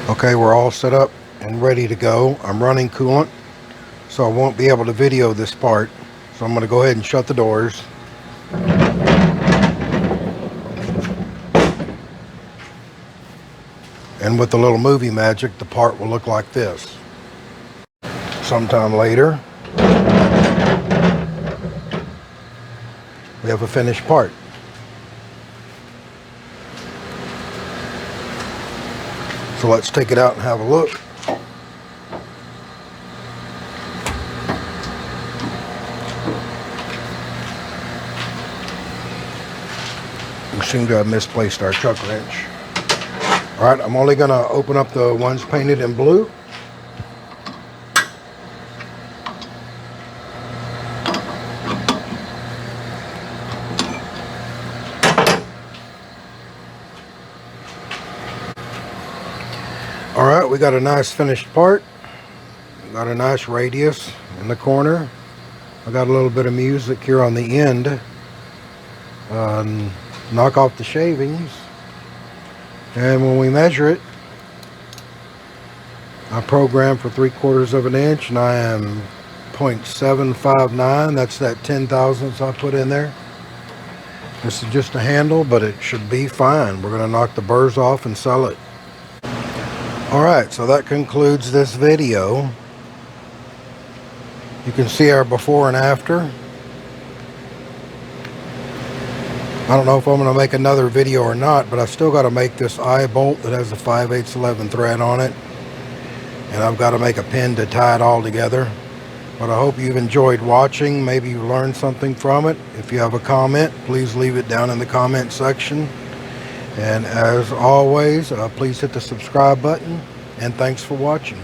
Okay, we're all set up and ready to go. I'm running coolant, so I won't be able to video this part. So I'm going to go ahead and shut the doors. And with the little movie magic, the part will look like this. Sometime later, we have a finished part. So let's take it out and have a look. We seem to have misplaced our chuck wrench. Alright, I'm only going to open up the ones painted in blue. Alright, we got a nice finished part. We got a nice radius in the corner. I got a little bit of music here on the end. Knock off the shavings. And when we measure it, I programmed for 3/4 of an inch, and I am 0.759. That's that 10 thousandths I put in there. This is just a handle, but it should be fine. We're going to knock the burrs off and sell it. Alright, so that concludes this video. You can see our before and after. I don't know if I'm going to make another video or not, but I still got to make this eye bolt that has the 5/8 11 thread on it. And I've got to make a pin to tie it all together. But I hope you've enjoyed watching. Maybe you learned something from it. If you have a comment, please leave it down in the comment section. And as always, please hit the subscribe button. And thanks for watching.